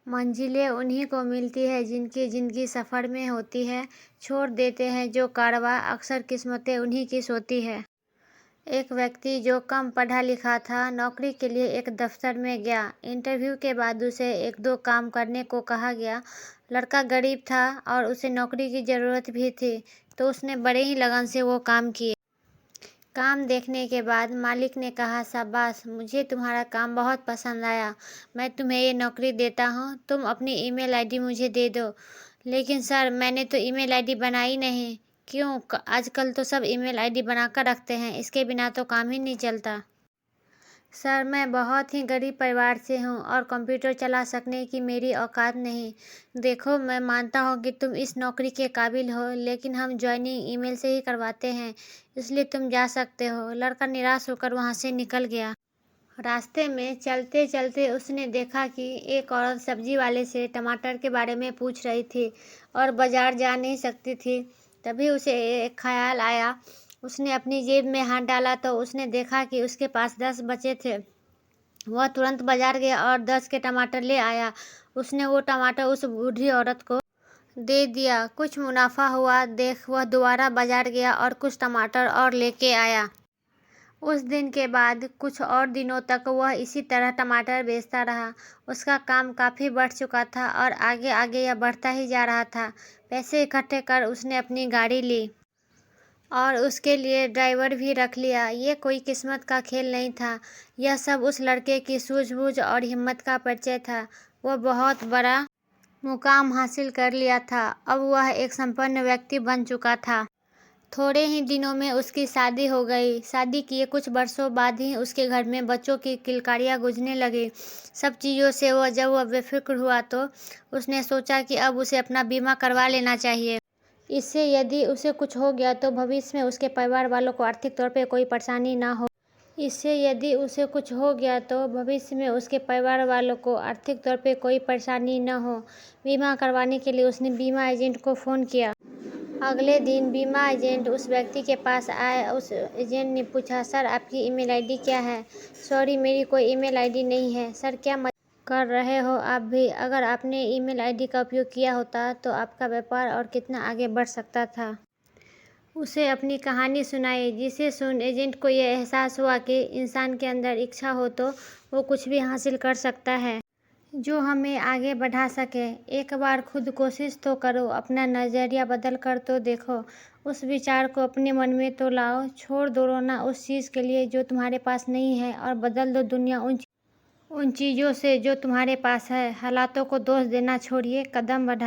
मंजिलें उन्हीं को मिलती है जिनकी जिंदगी सफ़र में होती है। छोड़ देते हैं जो कारवां, अक्सर किस्मतें उन्हीं की सोती है। एक व्यक्ति जो कम पढ़ा लिखा था, नौकरी के लिए एक दफ्तर में गया। इंटरव्यू के बाद उसे एक दो काम करने को कहा गया। लड़का गरीब था और उसे नौकरी की ज़रूरत भी थी, तो उसने बड़े ही लगन से वो काम किए। काम देखने के बाद मालिक ने कहा, शाबाश, मुझे तुम्हारा काम बहुत पसंद आया। मैं तुम्हें ये नौकरी देता हूँ, तुम अपनी ईमेल आईडी मुझे दे दो। लेकिन सर, मैंने तो ईमेल आईडी बनाई नहीं। क्यों? आजकल तो सब ईमेल आईडी बनाकर रखते हैं, इसके बिना तो काम ही नहीं चलता। सर, मैं बहुत ही गरीब परिवार से हूँ और कंप्यूटर चला सकने की मेरी औकात नहीं। देखो, मैं मानता हूँ कि तुम इस नौकरी के काबिल हो, लेकिन हम ज्वाइनिंग ईमेल से ही करवाते हैं, इसलिए तुम जा सकते हो। लड़का निराश होकर वहाँ से निकल गया। रास्ते में चलते चलते उसने देखा कि एक औरत सब्जी वाले से टमाटर के बारे में पूछ रही थी और बाजार जा नहीं सकती थी। तभी उसे एक ख्याल आया। उसने अपनी जेब में हाथ डाला तो उसने देखा कि उसके पास 10 बचे थे। वह तुरंत बाजार गया और 10 के टमाटर ले आया। उसने वो टमाटर उस बूढ़ी औरत को दे दिया। कुछ मुनाफा हुआ देख वह दोबारा बाजार गया और कुछ टमाटर और लेके आया। उस दिन के बाद कुछ और दिनों तक वह इसी तरह टमाटर बेचता रहा। उसका काम काफ़ी बढ़ चुका था और आगे आगे यह बढ़ता ही जा रहा था। पैसे इकट्ठे कर उसने अपनी गाड़ी ली और उसके लिए ड्राइवर भी रख लिया। ये कोई किस्मत का खेल नहीं था, यह सब उस लड़के की सूझबूझ और हिम्मत का परिचय था। वह बहुत बड़ा मुकाम हासिल कर लिया था। अब वह एक संपन्न व्यक्ति बन चुका था। थोड़े ही दिनों में उसकी शादी हो गई। शादी किए कुछ वर्षों बाद ही उसके घर में बच्चों की किलकारियाँ गूंजने लगी। सब चीज़ों से जब वह बेफिक्र हुआ तो उसने सोचा कि अब उसे अपना बीमा करवा लेना चाहिए। इससे यदि उसे कुछ हो गया तो भविष्य में उसके परिवार वालों को आर्थिक तौर पे कोई परेशानी ना हो। बीमा करवाने के लिए उसने बीमा एजेंट को फ़ोन किया। अगले दिन बीमा एजेंट उस व्यक्ति के पास आए। उस एजेंट ने पूछा, सर, आपकी ईमेल आईडी क्या है? सॉरी, मेरी कोई ईमेल आईडी नहीं है। सर, क्या मजाक कर रहे हो आप भी? अगर आपने ईमेल आईडी का उपयोग किया होता तो आपका व्यापार और कितना आगे बढ़ सकता था। उसे अपनी कहानी सुनाई, जिसे सुन एजेंट को यह एहसास हुआ कि इंसान के अंदर इच्छा हो तो वो कुछ भी हासिल कर सकता है जो हमें आगे बढ़ा सके। एक बार खुद कोशिश तो करो, अपना नज़रिया बदल कर तो देखो। उस विचार को अपने मन में तो लाओ। छोड़ दो रोना उस चीज़ के लिए जो तुम्हारे पास नहीं है और बदल दो दुनिया उन चीज़ों से जो तुम्हारे पास है। हालातों को दोष देना छोड़िए, कदम बढ़ाइए।